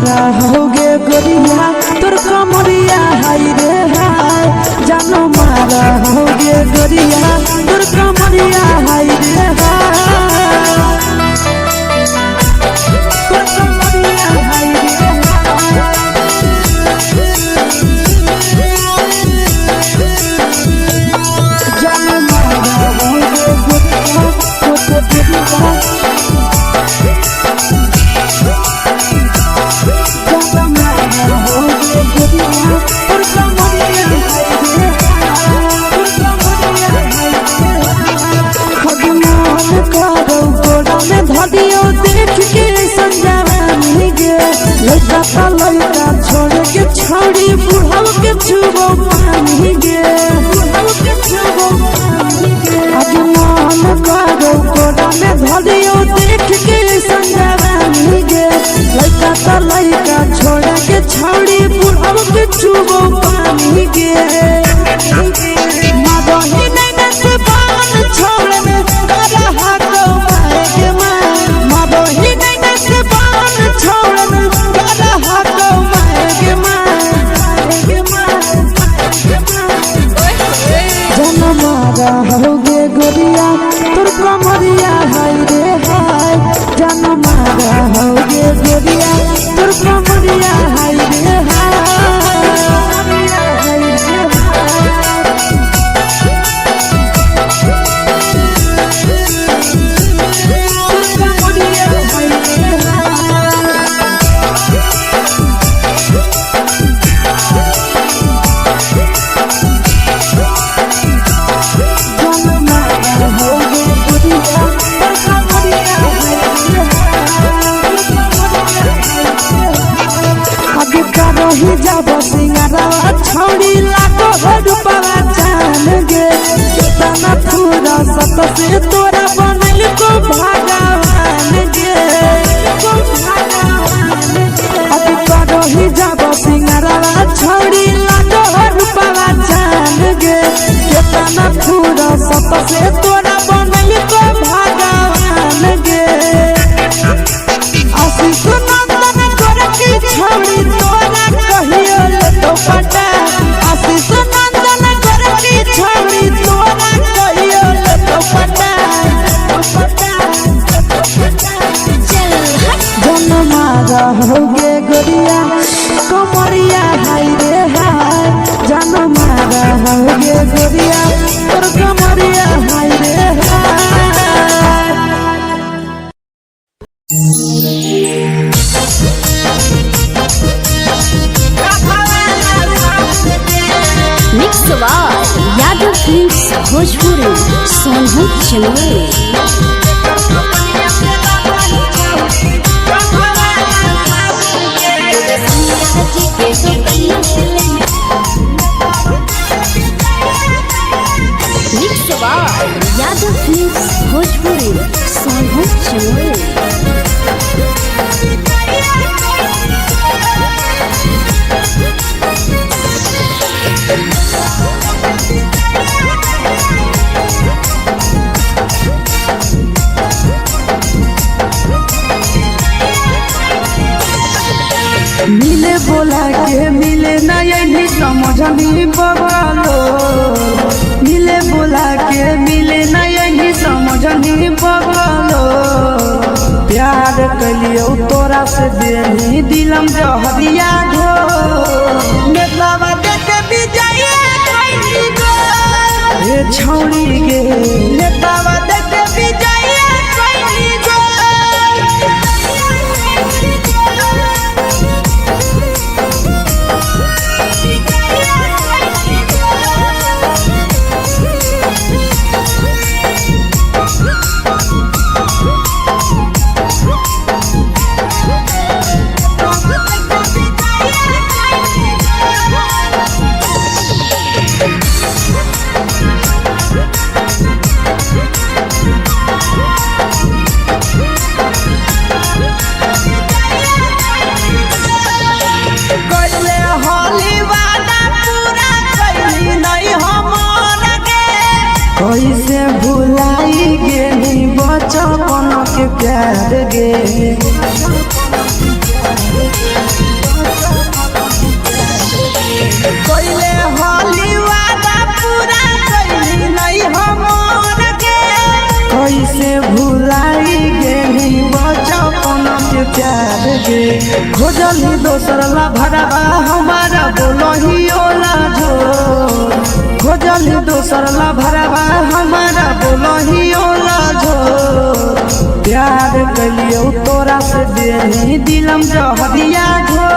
मारा होगे गोरिया तोर कमरिया हाय रे हाय जानो मारा होगे गोरिया तोर कमरिया हाय रे हाय तोर कमरिया हाय रे जानो मारा होगे गोरिया तोर कमरिया देख के संजानी गे लड़का का लड़का छोड़ के छोड़ी बुढ़ाव के छुबो पानी गे आगे मन करो कोड़ा में धरियो देख के संजानी गे लड़का का लड़का छोड़ के छोड़ी बुढ़ाव के छुबो पानी गे मादही नहीं से बाल छोड़ने करा हाथों मारे मादही नहीं से बाल छोड़ने करा हाथों मारे जन मारा होगे गोरिया तोर कमरिया हाय रे हाय जन मारा होगे गोरिया तोर कमरिया हाय रे हाय जब सिंगारा छोड़ी लागो रुपवा जान गे तना पूरा सत से तोरा बनल को भगवान गे अभी करो ही जब सिंगारा छोड़ी लागो रुपवा जान गे तना पूरा सत से तोरा बनल को भगवान गे आशीष नंदन कर की छोड़ी तोरा कहियो तो पटा आशीष नंदन कर की छोड़ी तोरा कहियो तो पटा जन मारा होगे गोरिया कमरिया हाय रे हाय जन मारा होगे गोरिया तोर कमरिया हाय रे हाय mix Yadav films Bhojpuri Sonu Chandel mix Yadav films Bhojpuri Sonu Chandel मिले बोला के मिले नहीं समझनी बगलो मिले बोला के मिले नहीं समझनी बगलो प्यार कलियो तोरा से देनी दिलम जहरिया घो नेतावा देखे विजय ये छौड़ी गे नेतावा देखे विजय कैसे भुलाई गेली बचपन के प्यार गे प्यार गे खोजली दोसर ला भरवा हमारा बोलही ओला जो खोजली दोसर ला भरवा हमारा बोलही ओला जो प्यार कलियो तोरा से देनी दिलम जहरिया घो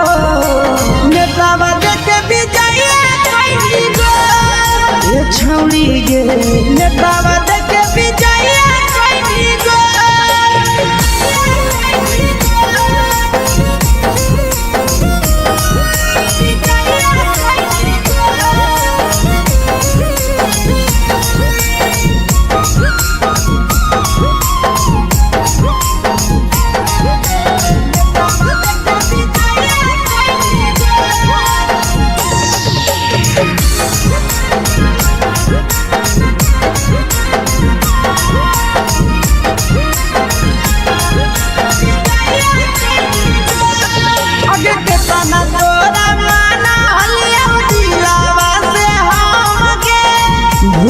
नेतावा देखे विजया कैली गो ये छौड़ी गे नेतावा देखे विजया कैली गो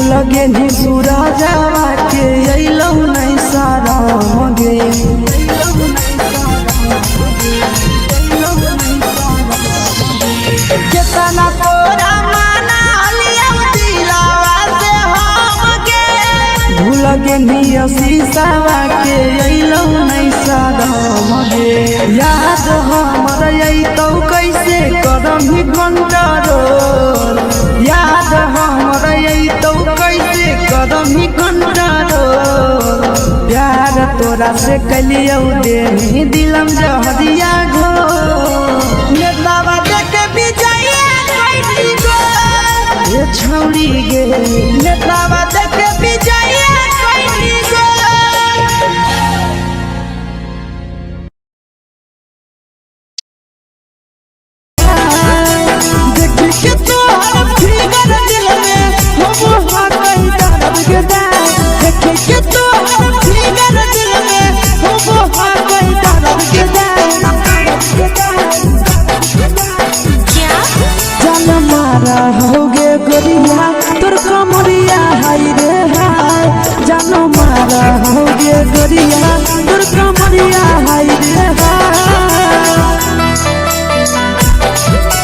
लगे नी सूरजवा के अइलौ नहीं सारा मगे केतना तोरा माना लिया दिलावा से हमके भूल गे नी शीशावा के अइलौ नहीं सारा मगे याद हमर अइतौ कैसे करम ही कंट्रोल याद हमर अइतौ कैसे करम ही कंट्रोल प्यार तोरा से कलियौ देनी दिलम जहरिया घो नेतावा देखे विजया कैली गो ये छौड़ी गे नेतावा देखे विजया कैली गो देखी के तोहर फिगर दिल में हम हाकई दर्द के दाग देखी के तोहर फिगर दिल में हम हाकई दर्द के दाग जान मारा होगे गोरिया तोर कमरिया हाय रे हाय जान मारा होगे गोरिया तोर कमरिया हाय रे हाय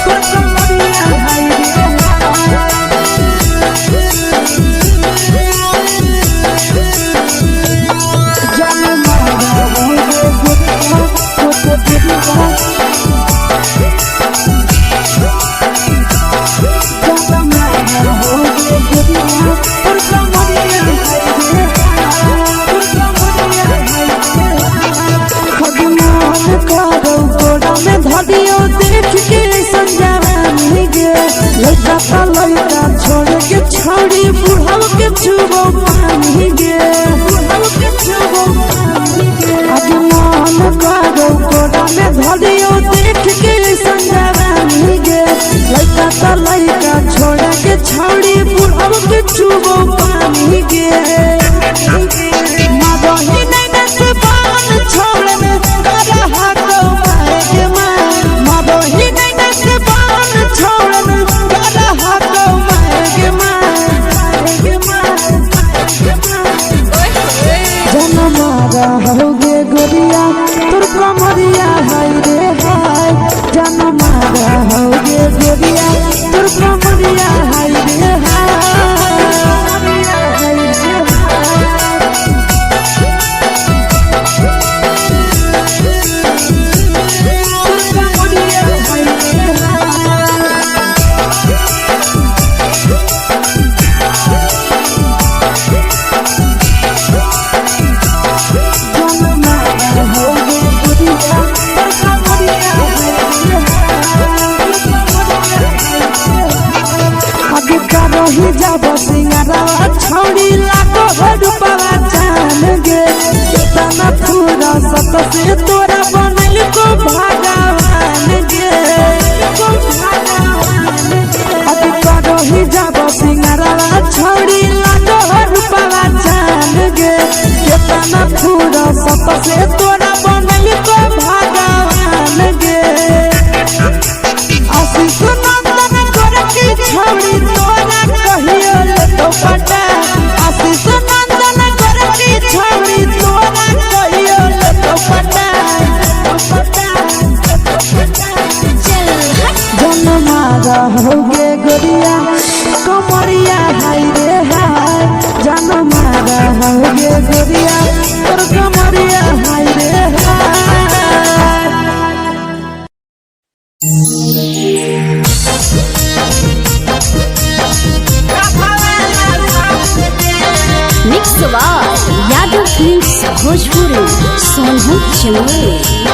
तोर कमरिया हाय रे जान मारा होगे गोरिया तोर कमरिया लड़का छोड़ के छौड़ी बुढ़ाव के छुबो पानी गे आज मन करो कोड़ा में धरियो देख के संजवानी गे लड़का छोड़ के छौड़ी बुढ़ाव के छुबो पानी गे मगही नहीं नस बान छोड़ में करा हाथो माए के मां मगही नहीं नस बान छोड़ में करा हाथो माए के मां जन मारा होगे गोरिया तोर कमरिया हाय रे हाय जन मारा होगे गोरिया तोर कमरिया हाय रे रही जब सिंगारा छौड़ी लाखो रुपवा जान गे कितना पूरा सत से तोरा बनल को भगवान गे अभी रही जब सिंगारा छौड़ी लाखो रुपवा जान गे कितना पूरा सत से तोरा बनल को भगवान गे आशीष नंदन करके छौड़ी तोरा कहियो ले तो पटा आशीष नंदन करके छौड़ी तोरा कहियो ले तो पटा मारा होगे गोरिया कमरिया हाय रे हाय जान मारा होगे गोरिया तोर कमरिया हाय रे हाय। Mix by Yadav films Bhojpuri Sonu Chandel.